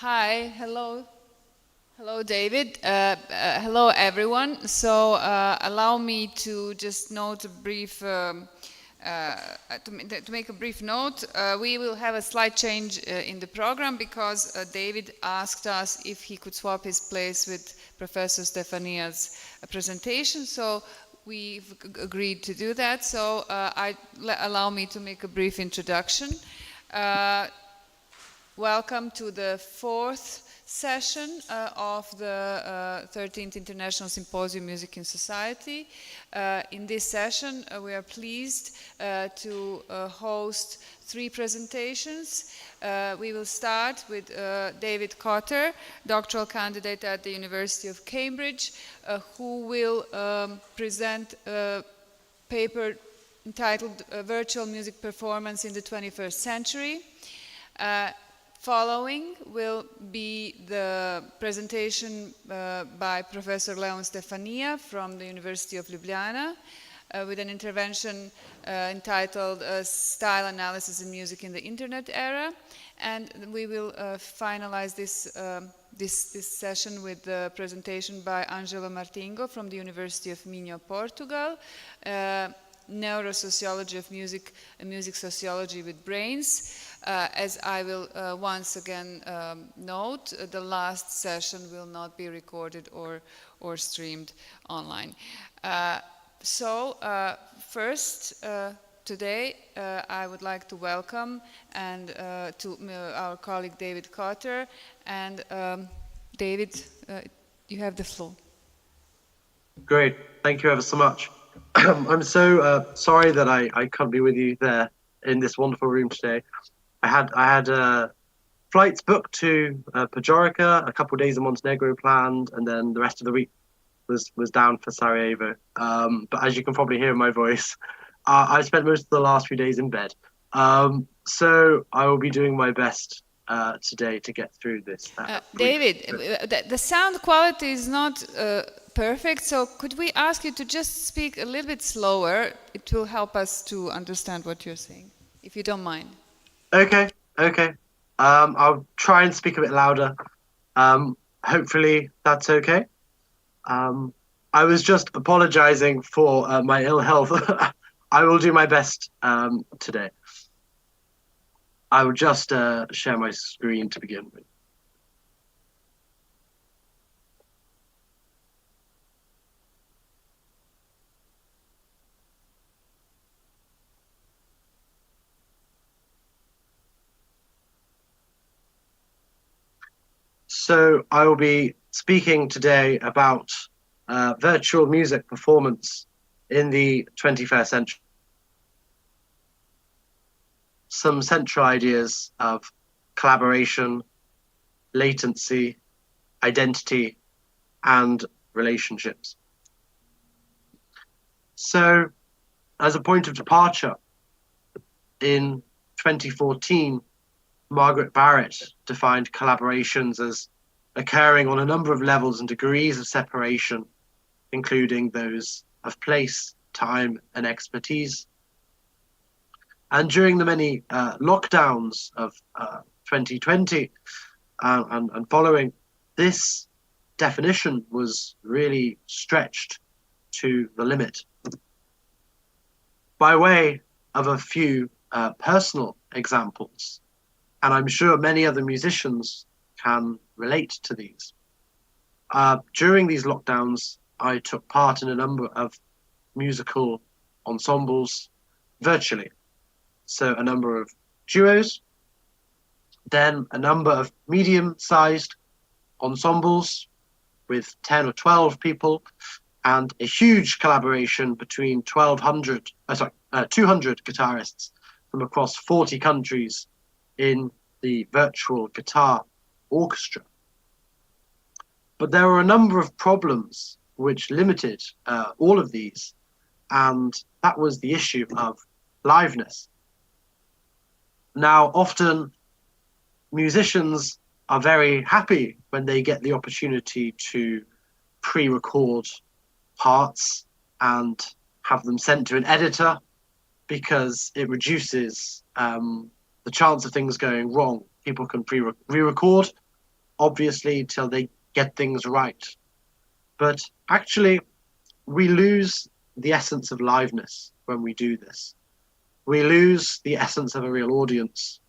Hi, hello, David. Hello, everyone. So, allow me to just note a brief, to make a brief note. We will have a slight change in the program because David asked us if he could swap his place with Professor Stefania's presentation. So, we've agreed to do that. So, allow me to make a brief introduction. Welcome to the fourth session of the 13th International Symposium Music in Society. In this session, we are pleased to host three presentations. We will start with David Cotter, doctoral candidate at the University of Cambridge, who will present a paper entitled Virtual Music Performance in the 21st Century. Following will be the presentation by Professor Leon Stefania from the University of Ljubljana with an intervention entitled Style Analysis in Music in the Internet Era. And we will finalize this session with the presentation by Angelo Martingo from the University of Minho, Portugal. Neurosociology of music and music sociology with brains. As I will once again note, the last session will not be recorded or streamed online. First, today I would like to welcome our colleague David Cotter. And David, you have the floor. Great, thank you ever so much. I'm so sorry that I can't be with you there in this wonderful room today. I had flights booked to Pajorica, a couple of days in Montenegro planned, and then the rest of the week was down for Sarajevo. But as you can probably hear in my voice, I spent most of the last few days in bed. So I will be doing my best today to get through this. David, the sound quality is not perfect, so could we ask you to just speak a little bit slower? It will help us to understand what you're saying, if you don't mind. Okay. I'll try and speak a bit louder. Hopefully that's okay. I was just apologizing for my ill health. I will do my best today. I will just share my screen to begin with. So I will be speaking today about virtual music performance in the 21st century. Some central ideas of collaboration, latency, identity, and relationships. So, as a point of departure, in 2014, Margaret Barrett defined collaborations as occurring on a number of levels and degrees of separation, including those of place, time, and expertise. And during the many lockdowns of 2020 and following, this definition was really stretched to the limit. By way of a few personal examples, and I'm sure many other musicians can relate to these. During these lockdowns, I took part in a number of musical ensembles virtually. So a number of duos, then a number of medium-sized ensembles with 10 or 12 people, and a huge collaboration between 200 guitarists from across 40 countries in the virtual guitar orchestra. But there were a number of problems which limited all of these, and that was the issue of liveness. Now, often musicians are very happy when they get the opportunity to pre-record parts and have them sent to an editor, because it reduces the chance of things going wrong. People can re-record obviously, till they get things right. But actually, we lose the essence of liveness when we do this. We lose the essence of a real audience.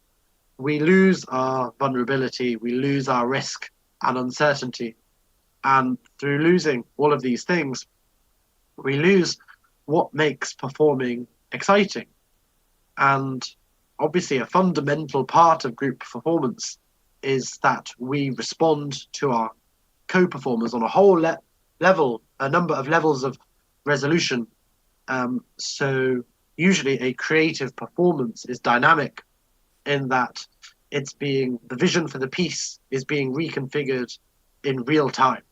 We lose our vulnerability. We lose our risk and uncertainty. And through losing all of these things, we lose what makes performing exciting. And obviously, a fundamental part of group performance is that we respond to our co-performers on a whole level, a number of levels of resolution. So usually a creative performance is dynamic in that the vision for the piece is being reconfigured in real time,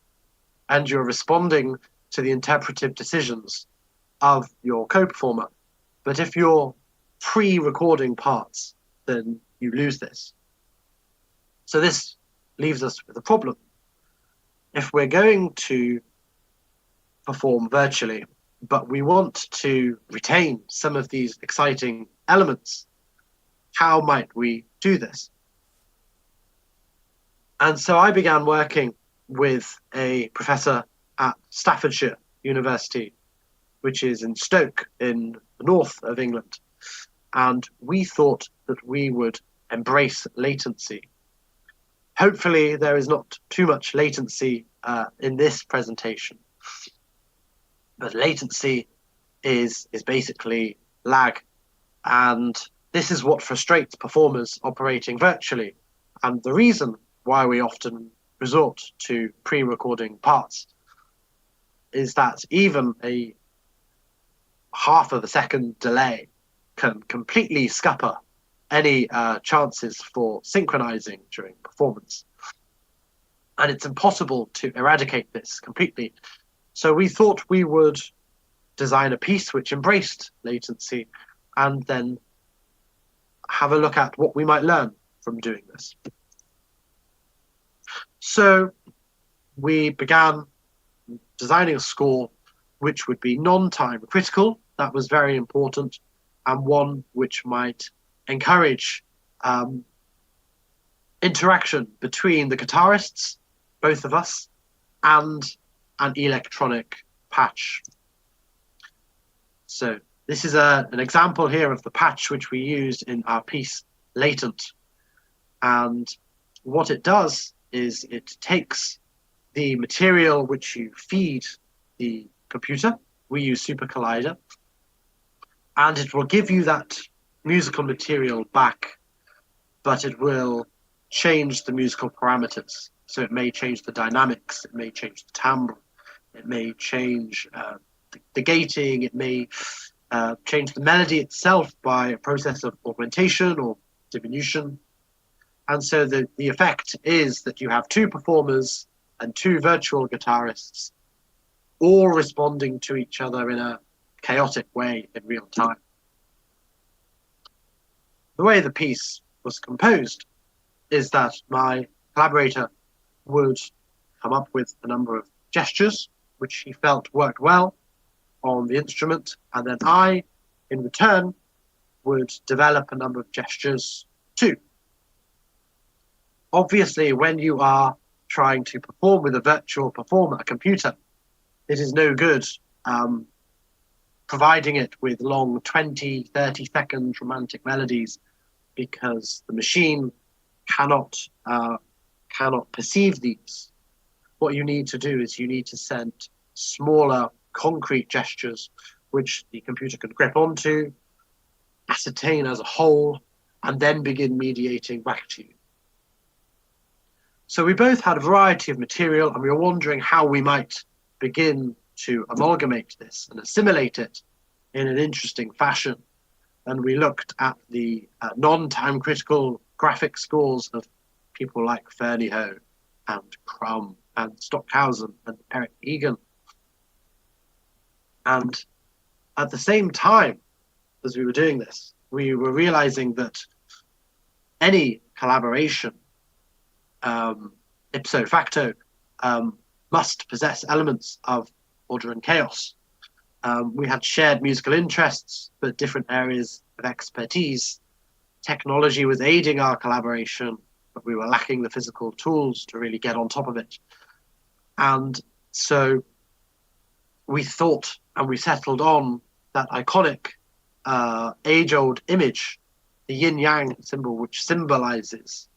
and you're responding to the interpretive decisions of your co-performer. But if you're pre-recording parts, then you lose this. So this leaves us with a problem. If we're going to perform virtually, but we want to retain some of these exciting elements, how might we do this? And so I began working with a professor at Staffordshire University, which is in Stoke in the north of England. And we thought that we would embrace latency. Hopefully there is not too much latency in this presentation. But latency is basically lag. And this is what frustrates performers operating virtually. And the reason why we often resort to pre-recording parts is that even a half of a second delay can completely scupper any chances for synchronizing during performance. And it's impossible to eradicate this completely. So we thought we would design a piece which embraced latency and then have a look at what we might learn from doing this. So we began designing a score which would be non-time critical. That was very important, and one which might encourage interaction between the guitarists, both of us, and an electronic patch. So this is an example here of the patch which we used in our piece, Latent. And what it does is it takes the material which you feed the computer, we use Super Collider, and it will give you that musical material back, but it will change the musical parameters. So it may change the dynamics, it may change the timbre, it may change the gating, it may change the melody itself by a process of augmentation or diminution. And so the effect is that you have two performers and two virtual guitarists all responding to each other in a chaotic way in real time. The way the piece was composed is that my collaborator would come up with a number of gestures which he felt worked well on the instrument, and then I, in return, would develop a number of gestures too. Obviously, when you are trying to perform with a virtual performer, a computer, it is no good providing it with long 20, 30-second romantic melodies, because the machine cannot perceive these. What you need to do is you need to send smaller concrete gestures which the computer can grip onto, ascertain as a whole, and then begin mediating back to you. So we both had a variety of material, and we were wondering how we might begin to amalgamate this and assimilate it in an interesting fashion. And we looked at the non-time critical graphic scores of people like Fernyhough and Crumb and Stockhausen and Eric Egan. And at the same time as we were doing this, we were realizing that any collaboration, ipso facto, must possess elements of order and chaos. We had shared musical interests, but different areas of expertise. Technology was aiding our collaboration, but we were lacking the physical tools to really get on top of it. And so we thought and we settled on that iconic age-old image, the yin-yang symbol, which symbolizes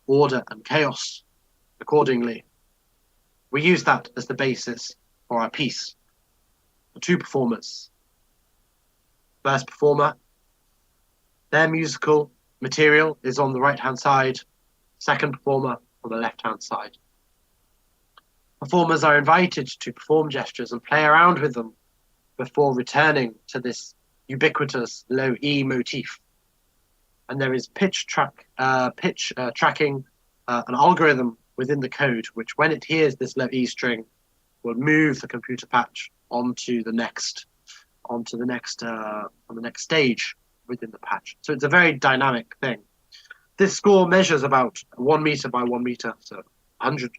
order and chaos accordingly. We used that as the basis for our piece. The two performers. First performer, their musical material is on the right-hand side. Second performer on the left-hand side. Performers are invited to perform gestures and play around with them before returning to this ubiquitous low E motif. And there is pitch tracking, an algorithm within the code, which when it hears this low E string, will move the computer patch onto the next stage within the patch. So it's a very dynamic thing. This score measures about 1 meter by 1 meter, so 100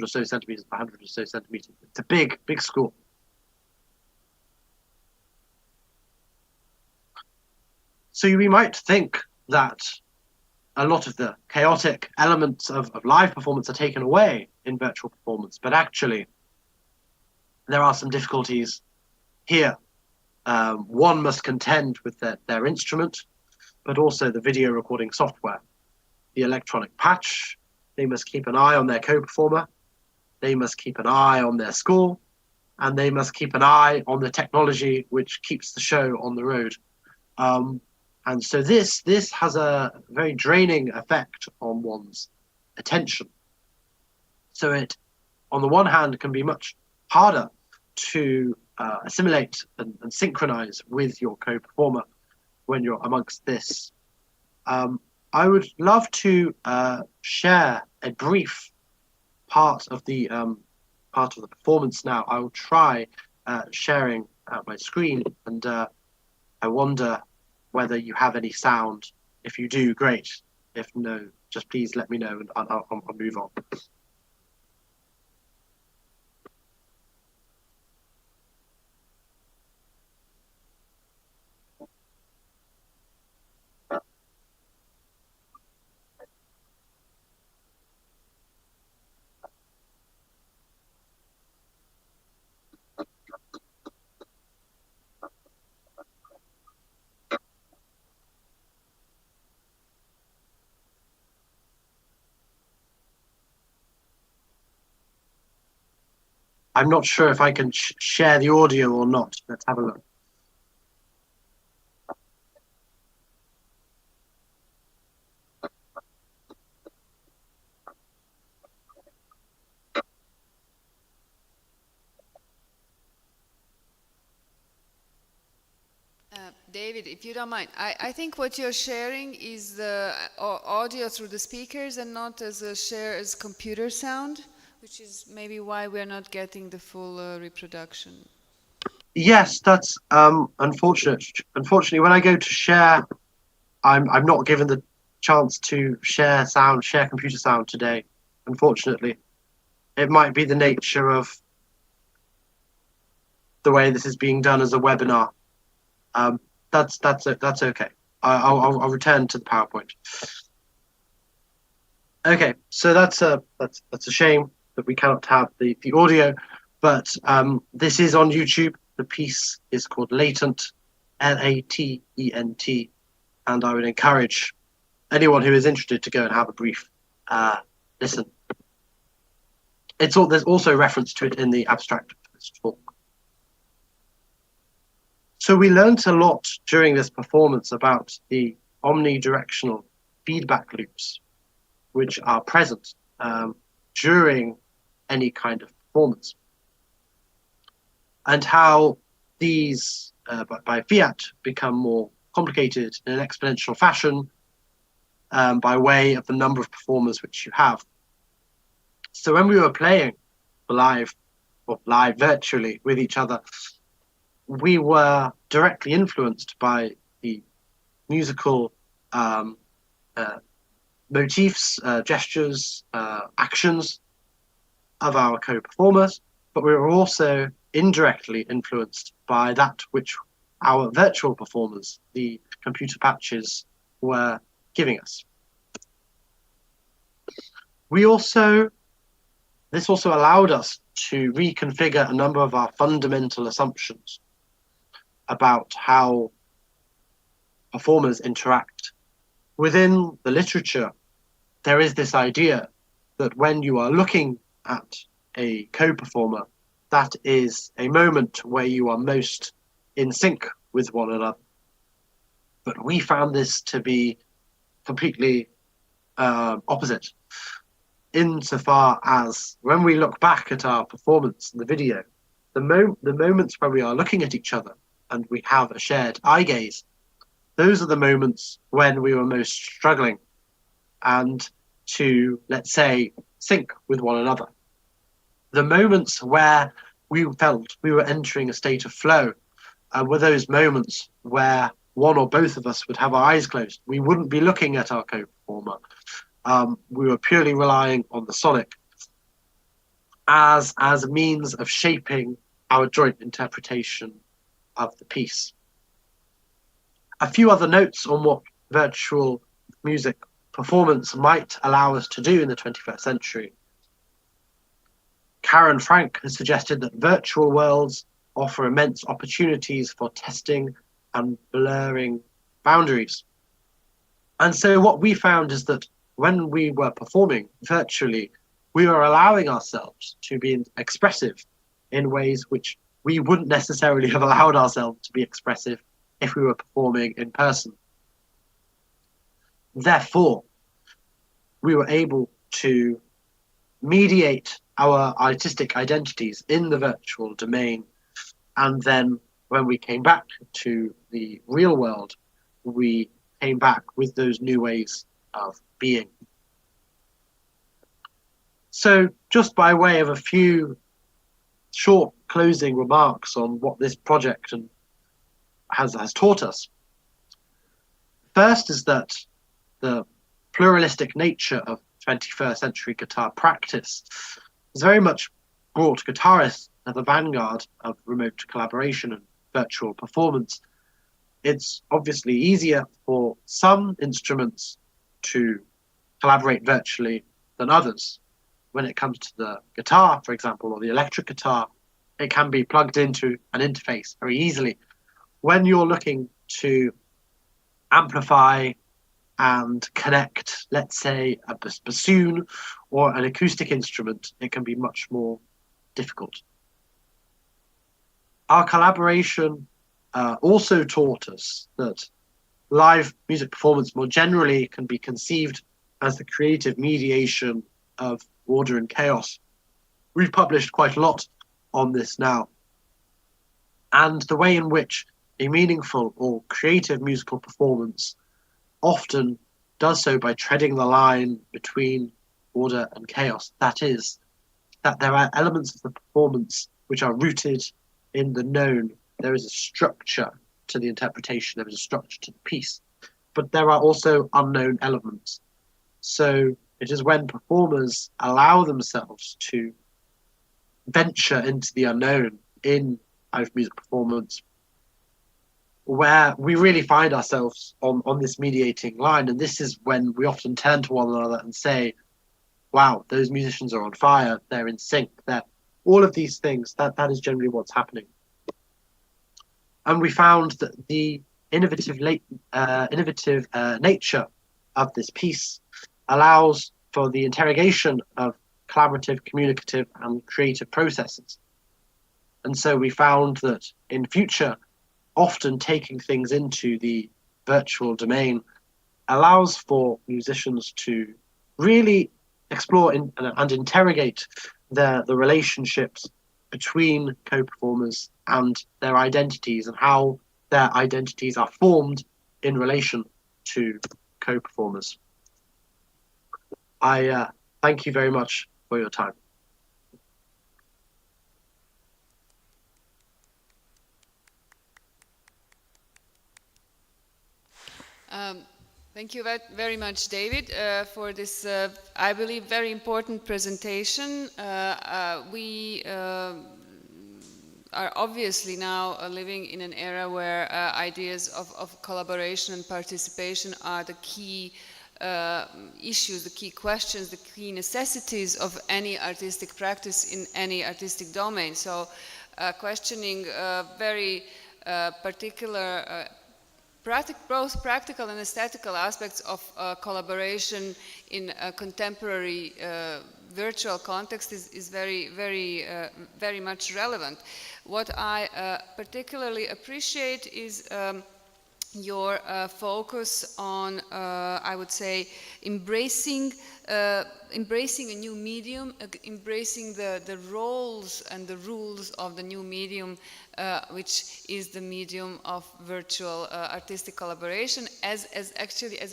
or so centimeters by 100 or so centimeters. It's a big score. So we might think that a lot of the chaotic elements of live performance are taken away in virtual performance, but actually there are some difficulties here. One must contend with their instrument, but also the video recording software, the electronic patch. They must keep an eye on their co-performer. They must keep an eye on their score, and they must keep an eye on the technology which keeps the show on the road. And so this has a very draining effect on one's attention. So it, on the one hand, can be much harder to assimilate and synchronize with your co-performer when you're amongst this. I would love to share a brief part of the performance now. I will try sharing my screen, and I wonder whether you have any sound. If you do, great. If no, just please let me know, and I'll move on. I'm not sure if I can share the audio or not. Let's have a look. David, if you don't mind, I think what you're sharing is the audio through the speakers and not as a share as computer sound, which is maybe why we're not getting the full reproduction. Yes, that's unfortunate. Unfortunately, when I go to share, I'm not given the chance to share computer sound today. Unfortunately, it might be the nature of the way this is being done as a webinar. That's okay. I'll return to the PowerPoint. Okay, so that's a shame that we cannot have the audio, but this is on YouTube. The piece is called Latent, Latent, and I would encourage anyone who is interested to go and have a brief listen. There's also reference to it in the abstract of this talk. So we learned a lot during this performance about the omnidirectional feedback loops which are present during any kind of performance, and how these, by fiat, become more complicated in an exponential fashion by way of the number of performers which you have. So when we were playing live virtually with each other, we were directly influenced by the musical motifs, gestures, actions of our co-performers, but we were also indirectly influenced by that which our virtual performers, the computer patches, were giving us. This also allowed us to reconfigure a number of our fundamental assumptions about how performers interact. Within the literature, there is this idea that when you are looking at a co-performer, that is a moment where you are most in sync with one another. But we found this to be completely opposite, insofar as when we look back at our performance in the video, the moments where we are looking at each other and we have a shared eye gaze, those are the moments when we were most struggling and to, let's say, sync with one another. The moments where we felt we were entering a state of flow were those moments where one or both of us would have our eyes closed. We wouldn't be looking at our co-performer. We were purely relying on the sonic as a means of shaping our joint interpretation of the piece. A few other notes on what virtual music performance might allow us to do in the 21st century. Karen Frank has suggested that virtual worlds offer immense opportunities for testing and blurring boundaries. And so what we found is that when we were performing virtually, we were allowing ourselves to be expressive in ways which we wouldn't necessarily have allowed ourselves to be expressive if we were performing in person. Therefore, we were able to mediate our artistic identities in the virtual domain. And then when we came back to the real world, we came back with those new ways of being. So just by way of a few short closing remarks on what this project has taught us. First is that the pluralistic nature of 21st century guitar practice has very much brought guitarists to the vanguard of remote collaboration and virtual performance. It's obviously easier for some instruments to collaborate virtually than others. When it comes to the guitar, for example, or the electric guitar, it can be plugged into an interface very easily. When you're looking to amplify and connect, let's say, a bassoon or an acoustic instrument, it can be much more difficult. Our collaboration also taught us that live music performance more generally can be conceived as the creative mediation of order and chaos. We've published quite a lot on this now. And the way in which a meaningful or creative musical performance often does so by treading the line between order and chaos. That is, that there are elements of the performance which are rooted in the known. There is a structure to the interpretation, there is a structure to the piece, but there are also unknown elements. So it is when performers allow themselves to venture into the unknown in live music performance where we really find ourselves on this mediating line. And this is when we often turn to one another and say, wow, those musicians are on fire, they're in sync, they're all of these things, that is generally what's happening. And we found that the innovative nature of this piece allows for the interrogation of collaborative, communicative, and creative processes. And so we found that in future, often taking things into the virtual domain allows for musicians to really explore and interrogate the relationships between co-performers and their identities and how their identities are formed in relation to co-performers. I thank you very much for your time. Thank you very much, David, for this, I believe, very important presentation. We are obviously now living in an era where ideas of collaboration and participation are the key issues, the key questions, the key necessities of any artistic practice in any artistic domain. So questioning very particular both practical and aesthetical aspects of collaboration in a contemporary virtual context is very much relevant. What I particularly appreciate is your focus on, I would say, embracing a new medium, embracing the roles and the rules of the new medium, which is the medium of virtual artistic collaboration, as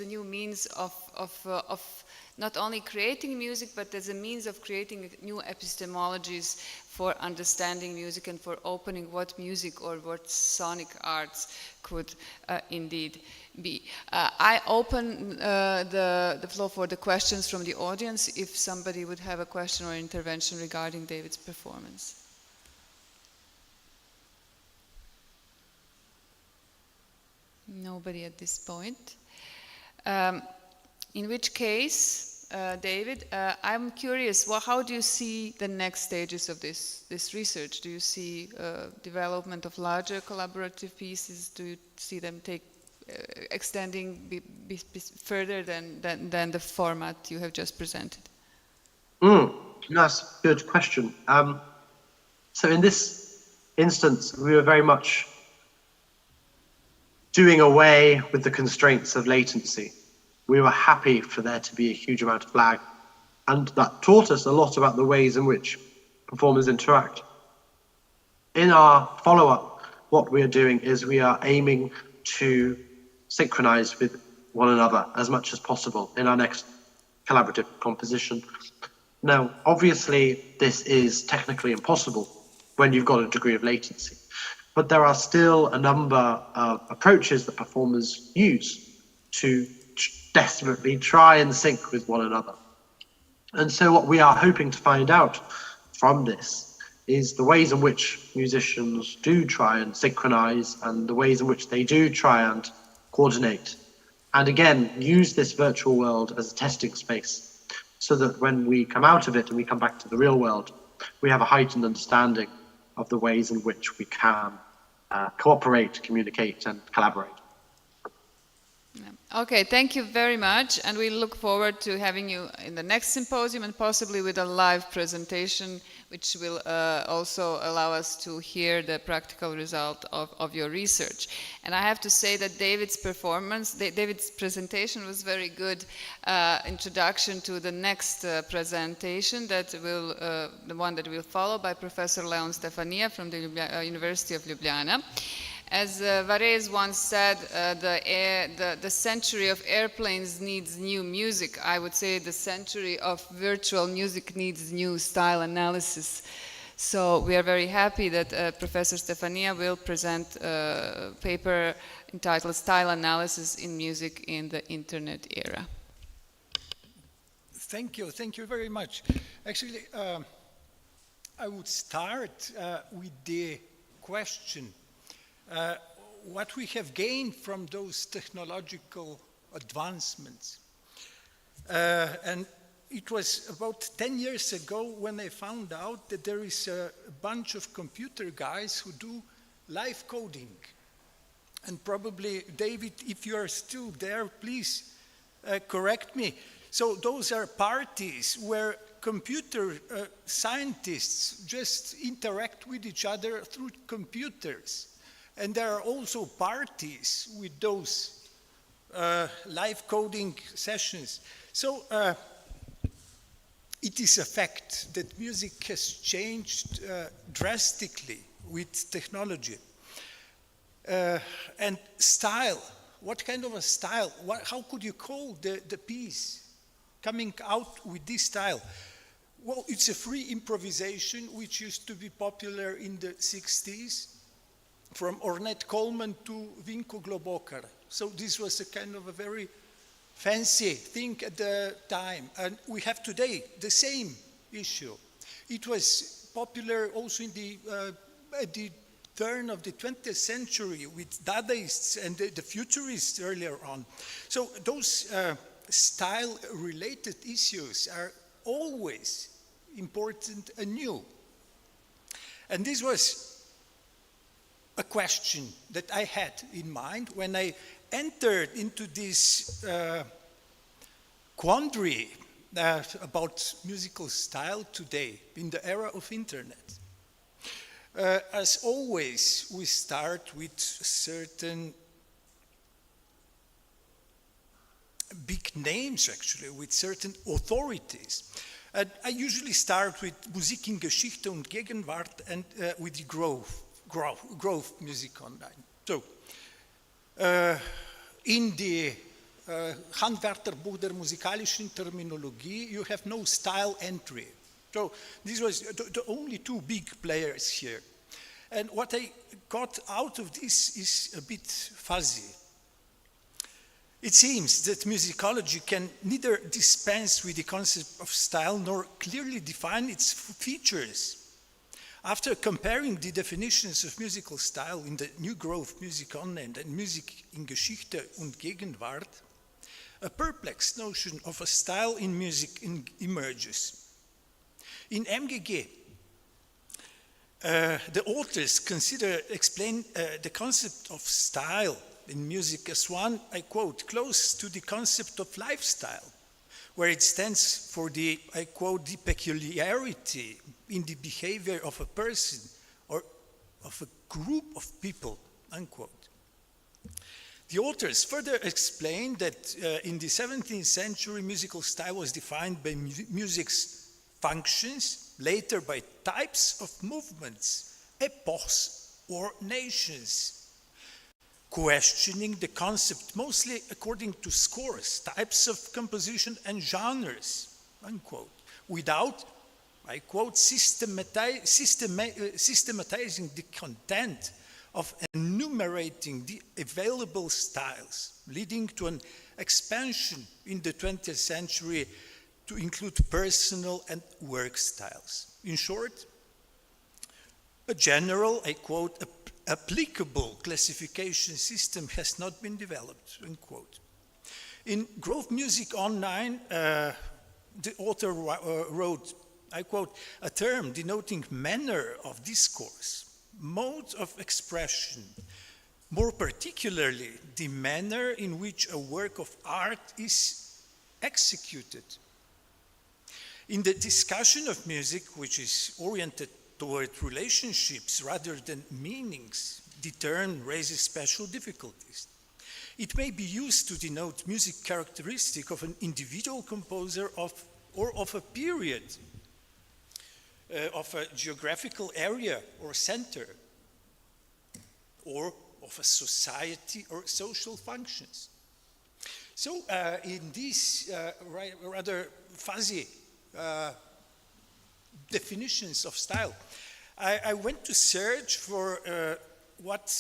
a new means of not only creating music, but as a means of creating new epistemologies for understanding music and for opening what music or what sonic arts could indeed be. I open the floor for the questions from the audience, if somebody would have a question or intervention regarding David's performance. Nobody at this point. In which case, David, I'm curious, how do you see the next stages of this research? Do you see development of larger collaborative pieces? Do you see them extending further than the format you have just presented? That's a good question. So in this instance, we were very much doing away with the constraints of latency. We were happy for there to be a huge amount of lag, and that taught us a lot about the ways in which performers interact. In our follow-up, what we are doing is we are aiming to synchronize with one another as much as possible in our next collaborative composition. Now, obviously, this is technically impossible when you've got a degree of latency, but there are still a number of approaches that performers use to desperately try and sync with one another. And so what we are hoping to find out from this is the ways in which musicians do try and synchronize and the ways in which they do try and coordinate. And again, use this virtual world as a testing space so that when we come out of it and we come back to the real world, we have a heightened understanding of the ways in which we can cooperate, communicate, and collaborate. Okay, thank you very much, and we look forward to having you in the next symposium and possibly with a live presentation, which will also allow us to hear the practical result of your research. And I have to say that David's presentation was very good introduction to the next presentation that will, the one that will follow by Professor Leon Stefanija from the University of Ljubljana. As Varese once said, the century of airplanes needs new music. I would say the century of virtual music needs new style analysis. So we are very happy that Professor Stefanija will present a paper entitled Style Analysis in Music in the Internet Era. Thank you very much. Actually, I would start with the question. What we have gained from those technological advancements. And it was about 10 years ago when I found out that there is a bunch of computer guys who do live coding. And probably, David, if you are still there, please correct me. So those are parties where computer scientists just interact with each other through computers. And there are also parties with those live coding sessions. So it is a fact that music has changed drastically with technology. And style, what kind of a style? How could you call the piece coming out with this style? Well, it's a free improvisation, which used to be popular in the 60s. From Ornette Coleman to Vinko Globokar. So this was a kind of a very fancy thing at the time. And we have today the same issue. It was popular also in at the turn of the 20th century with Dadaists and the Futurists earlier on. So those style-related issues are always important and new. And this was a question that I had in mind when I entered into this quandary about musical style today in the era of internet. As always, we start with certain big names, actually, with certain authorities. I usually start with Musik in Geschichte und Gegenwart and with the growth music online. So, in the Handwörterbuch der musikalischen Terminologie, you have no style entry. So this was the only two big players here. And what I got out of this is a bit fuzzy. It seems that musicology can neither dispense with the concept of style nor clearly define its features. After comparing the definitions of musical style in the New Growth Music Online and Musik in Geschichte und Gegenwart, a perplexed notion of a style in music emerges. In MGG, the authors explain the concept of style in music as one, I quote, close to the concept of lifestyle, where it stands for the, I quote, the peculiarity in the behavior of a person or of a group of people, unquote. The authors further explain that in the 17th century, musical style was defined by music's functions, later by types of movements, epochs, or nations, questioning the concept mostly according to scores, types of composition, and genres, unquote, without, I quote, systematizing the content of enumerating the available styles, leading to an expansion in the 20th century to include personal and work styles. In short, a general, I quote, applicable classification system has not been developed, unquote. In Growth Music Online, the author wrote, I quote, a term denoting manner of discourse, mode of expression, more particularly the manner in which a work of art is executed. In the discussion of music, which is oriented toward relationships rather than meanings, the term raises special difficulties. It may be used to denote music characteristic of an individual composer or of a period, of a geographical area or center, or of a society or social functions. So in these rather fuzzy definitions of style, I went to search for what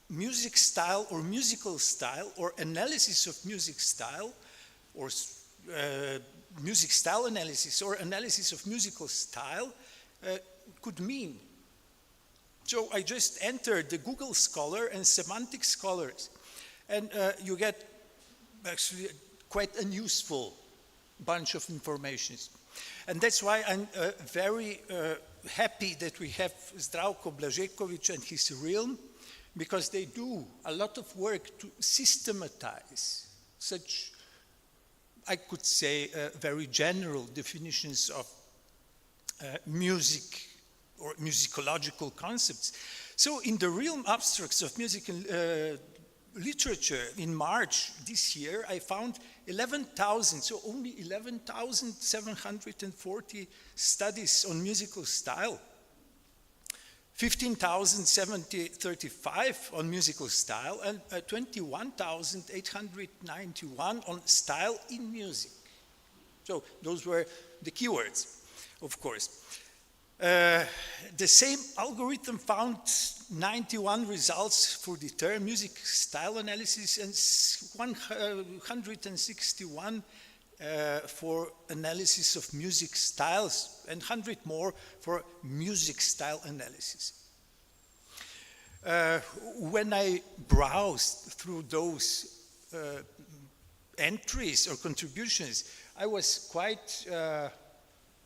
music style or musical style or analysis of music style or music style analysis or analysis of musical style could mean. So I just entered the Google Scholar and Semantic Scholars, and you get actually quite an useful bunch of information. And that's why I'm very happy that we have Zdravko Blažeković and his realm, because they do a lot of work to systematize such, I could say, very general definitions of music or musicological concepts. So in the realm abstracts of music and literature in March this year, I found 11,000, so only 11,740 studies on musical style, 15,735 on musical style, and 21,891 on style in music. So those were the keywords, of course. The same algorithm found 91 results for the term music style analysis and 161 for analysis of music styles and 100 more for music style analysis. When I browsed through those entries or contributions, I was quite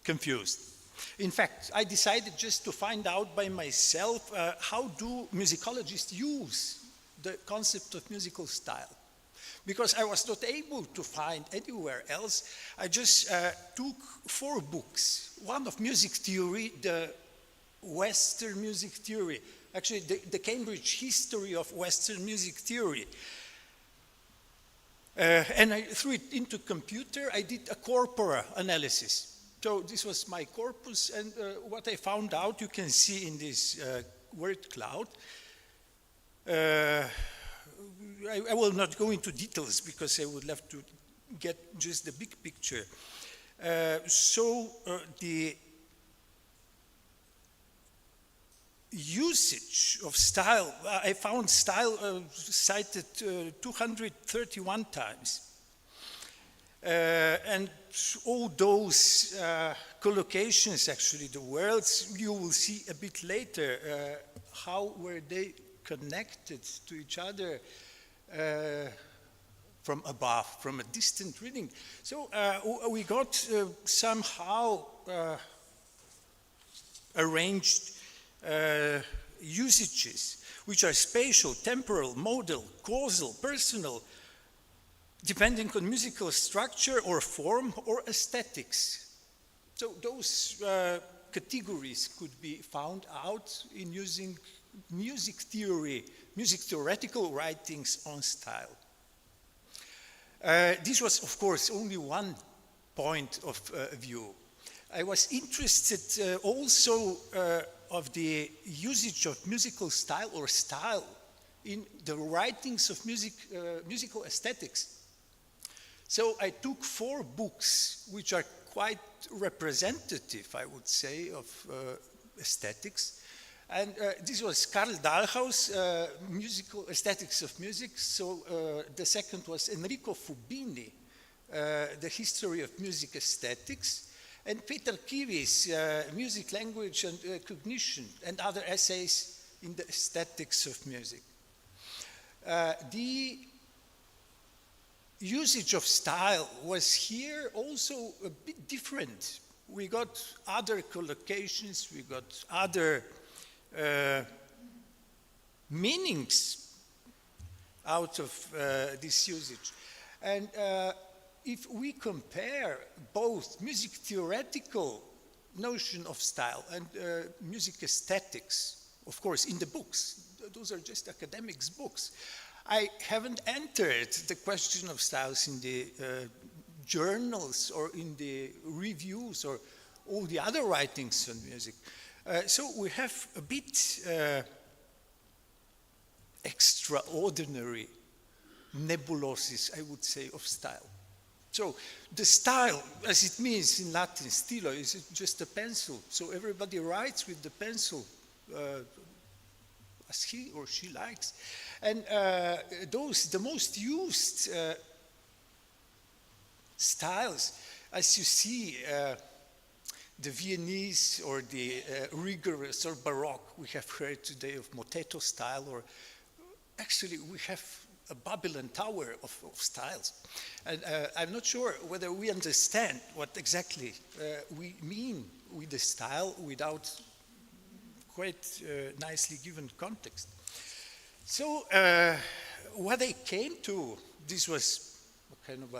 confused. In fact, I decided just to find out by myself how do musicologists use the concept of musical style. Because I was not able to find anywhere else, I just took 4 books. One of music theory, the Western music theory, actually the Cambridge history of Western music theory. And I threw it into computer, I did a corpora analysis. So this was my corpus, and what I found out, you can see in this word cloud. I will not go into details because I would love to get just the big picture. The usage of style, I found style cited 231 times. And all those collocations, actually, the words, you will see a bit later, how were they connected to each other from above, from a distant reading. So we got somehow arranged usages, which are spatial, temporal, modal, causal, personal, depending on musical structure or form or aesthetics. So those categories could be found out in using music theory, music theoretical writings on style. This was, of course, only one point of view. I was interested also of the usage of musical style or style in the writings of musical aesthetics. So I took 4 books which are quite representative, I would say, of aesthetics. And this was Karl Dahlhaus, Musical Aesthetics of Music. So the second was Enrico Fubini, The History of Music Aesthetics. And Peter Kivi's Music, Language and Cognition, and other essays in the aesthetics of music. The usage of style was here also a bit different. We got other collocations, we got other meanings out of this usage. And if we compare both music theoretical notion of style and music aesthetics, of course, in the books, those are just academics' books. I haven't entered the question of styles in the journals or in the reviews or all the other writings on music. So we have a bit extraordinary nebulosis, I would say, of style. So the style, as it means in Latin, stilo, is just a pencil. So everybody writes with the pencil as he or she likes. And the most used styles, as you see, the Viennese or the rigorous or Baroque, we have heard today of motetto style, or actually we have a Babylon Tower of styles. And I'm not sure whether we understand what exactly we mean with the style without quite nicely given context. So what I came to, this was kind of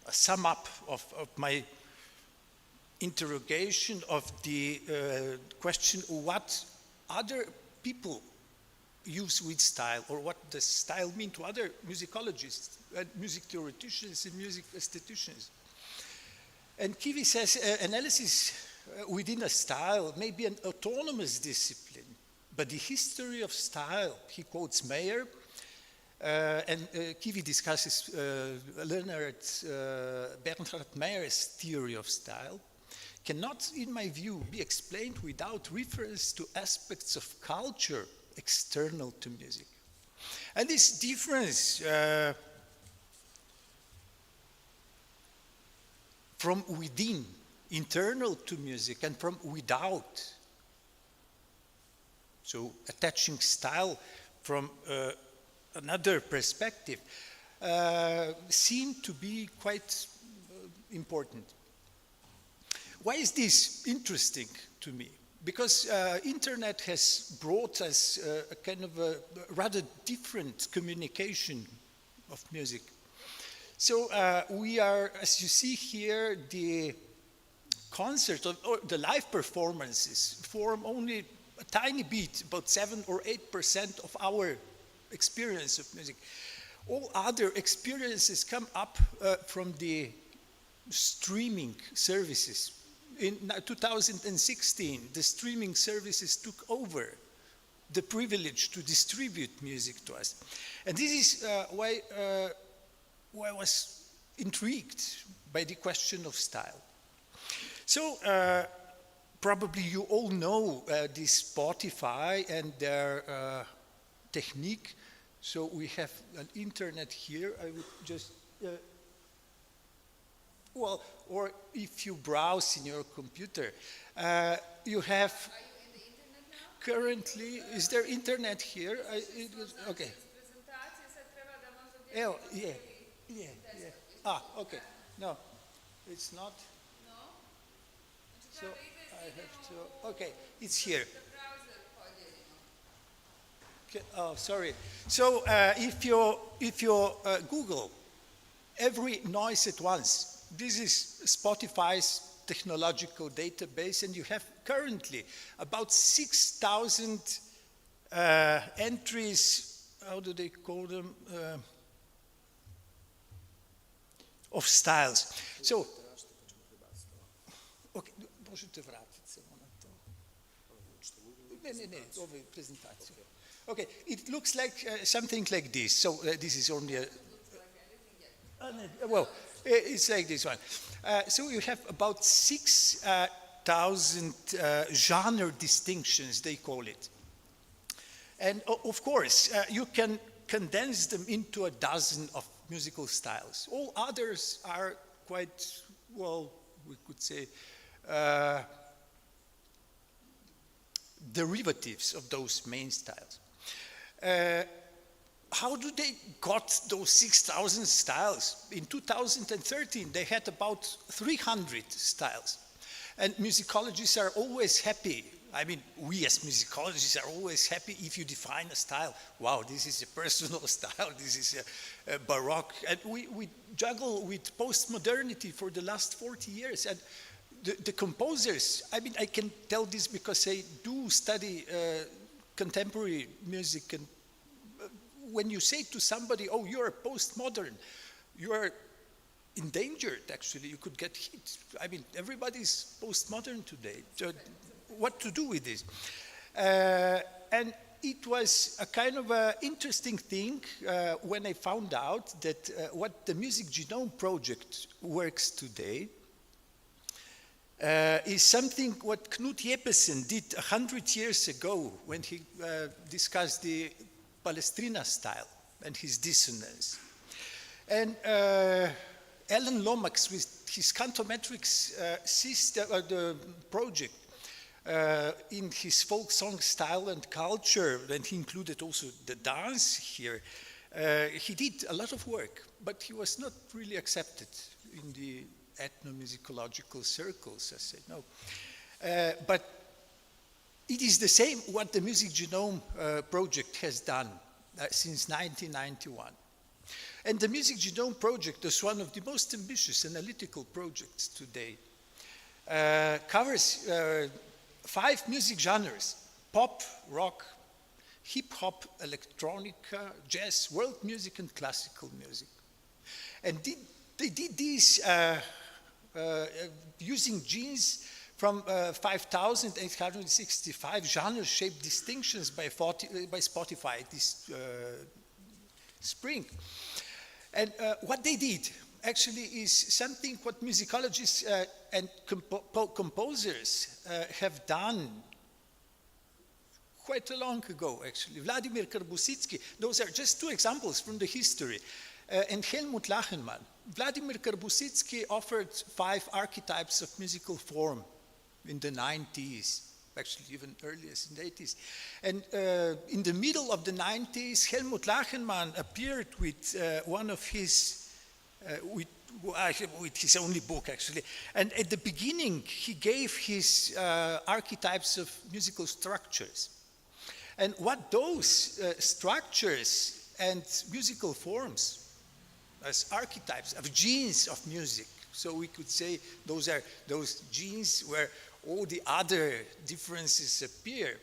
a sum up of my interrogation of the question what other people use with style, or what does style mean to other musicologists, music theoreticians and music aestheticians. And Kivi says analysis within a style may be an autonomous discipline, but the history of style, he quotes Mayer, and Kivi discusses Bernhard Mayer's theory of style, cannot, in my view, be explained without reference to aspects of culture external to music. And this difference from within, internal to music, and from without, so attaching style from another perspective, seem to be quite important. Why is this interesting to me? Because internet has brought us a kind of a rather different communication of music. So we are, as you see here, the concert or the live performances form only a tiny bit, about 7 or 8% of our experience of music. All other experiences come up from the streaming services. In 2016, the streaming services took over the privilege to distribute music to us. And this is why I was intrigued by the question of style. So probably you all know this Spotify and their technique. So we have an internet here. I would just, well, or if you browse in your computer, you have. Are you in the internet now? Currently, is there internet here? Okay. Oh, yeah. Ah, okay. No, it's not. No? So I have to. Okay, it's here. Okay, oh, sorry. So if you Google every noise at once, this is Spotify's technological database, and you have currently about 6,000 entries. How do they call them? Of styles. So, okay, možete vratiti se na to. Ne, ove prezentacije. Okay, it looks like something like this. So this is only a. Well, it's like this one. So you have about 6,000 genre distinctions, they call it. And of course, you can condense them into a dozen of musical styles. All others are quite, well, we could say, derivatives of those main styles. How do they got those 6,000 styles? In 2013, they had about 300 styles. And musicologists are always happy. I mean, we as musicologists are always happy if you define a style. Wow, this is a personal style, this is a Baroque. And we juggle with postmodernity for the last 40 years. And the composers, I mean, I can tell this because I do study contemporary music. And when you say to somebody, oh, you're a postmodern, you are endangered, actually. You could get hit. I mean, everybody's postmodern today. So what to do with this? And it was a kind of an interesting thing when I found out that what the Music Genome Project works today is something what Knut Jeppesen did 100 years ago when he discussed the Palestrina style and his dissonance. And Alan Lomax with his Cantometrics the project in his folk song style and culture, and he included also the dance here, he did a lot of work, but he was not really accepted in the ethnomusicological circles, I say no. But it is the same what the Music Genome Project has done since 1991. And the Music Genome Project is one of the most ambitious analytical projects today. Covers 5 music genres: pop, rock, hip-hop, electronica, jazz, world music, and classical music. And they did this using genes from 5,865 genre-shaped distinctions by Spotify this spring. And what they did actually is something what musicologists and composers have done quite a long ago, actually. Vladimir Karbusitsky, those are just 2 examples from the history. And Helmut Lachenmann. Vladimir Karbusitsky offered 5 archetypes of musical form in the 90s. actually even earliest in the 80s. And in the middle of the 90s, Helmut Lachenmann appeared with one of his, with his only book actually. And at the beginning, he gave his archetypes of musical structures. And what those structures and musical forms as archetypes of genes of music. So we could say those are those genes where all the other differences appear.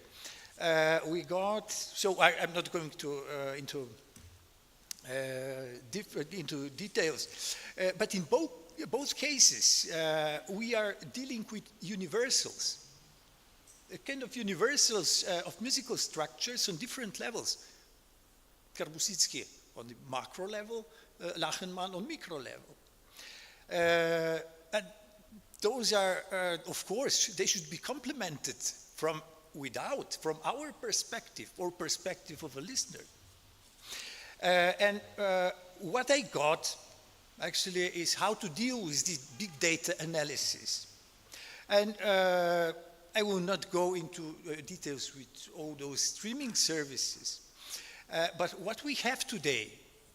We got, so I'm not going to into details, but in both cases, we are dealing with universals, a kind of universals of musical structures on different levels. Karbusitsky on the macro level, Lachenmann on micro level. And those are, of course, they should be complemented from without, from our perspective or perspective of a listener. And what I got actually is how to deal with this big data analysis. And I will not go into details with all those streaming services. But what we have today,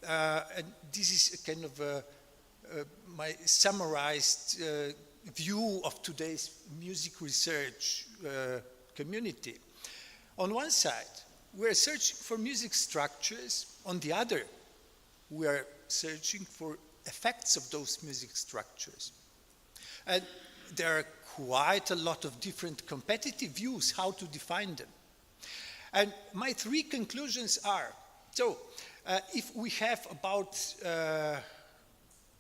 and this is a kind of my summarized view of today's music research community. On one side, we're searching for music structures. On the other, we are searching for effects of those music structures. And there are quite a lot of different competitive views how to define them. And my three conclusions are, so if we have about,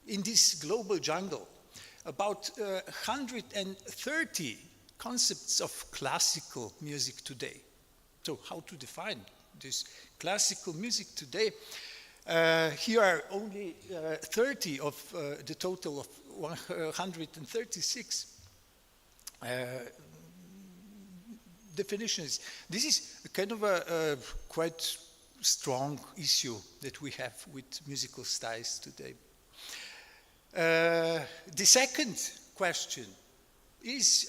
in this global jungle, about 130 concepts of classical music today. So how to define this classical music today? Here are only 30 of the total of 136 definitions. This is a kind of a quite strong issue that we have with musical styles today. The second question is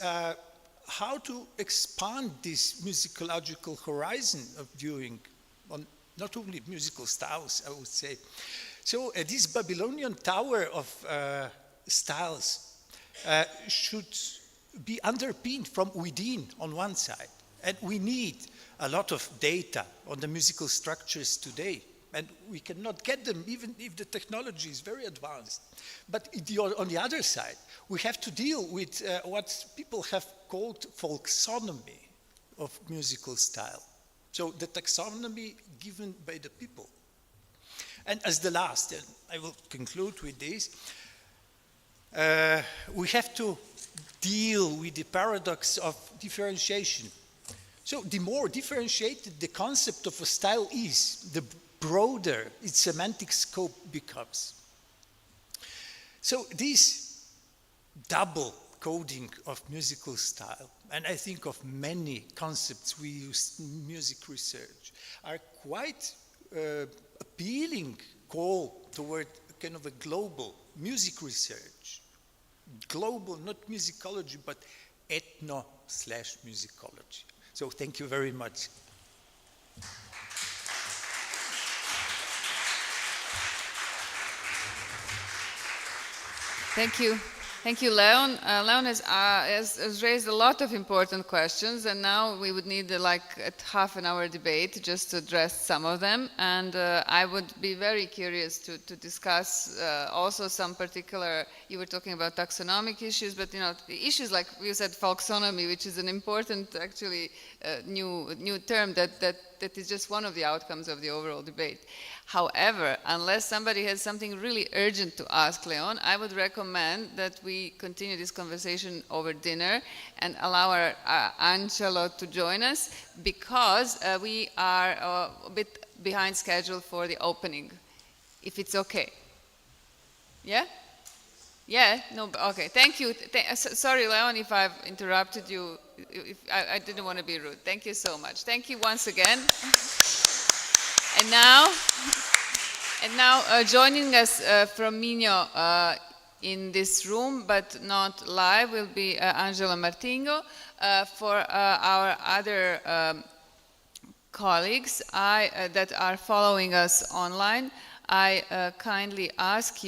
how to expand this musicological horizon of viewing on not only musical styles, I would say. So this Babylonian tower of styles should be underpinned from within on one side. And we need a lot of data on the musical structures today. And we cannot get them even if the technology is very advanced. But on the other side, we have to deal with what people have called folksonomy of musical style. So the taxonomy given by the people. And as the last, and I will conclude with this, we have to deal with the paradox of differentiation. So the more differentiated the concept of a style is, the broader its semantic scope becomes. So this double coding of musical style, and I think of many concepts we use in music research, are quite appealing call toward kind of a global music research. Global, not musicology, but ethno/musicology. So thank you very much. Thank you. Thank you, Leon. Leon has raised a lot of important questions, and now we would need like a half an hour debate just to address some of them. And I would be very curious to discuss also some particular, you were talking about taxonomic issues, but you know, the issues like you said, folksonomy, which is an important actually new term that is just one of the outcomes of the overall debate. However, unless somebody has something really urgent to ask Leon, I would recommend that we continue this conversation over dinner and allow our Angelo to join us, because we are a bit behind schedule for the opening, if it's okay. Yeah? Yeah? No, okay. Thank you. Sorry, Leon, if I've interrupted you. I didn't want to be rude. Thank you so much. Thank you once again. And now joining us from Minho in this room, but not live, will be Angela Martingo. For our other colleagues that are following us online, I kindly ask you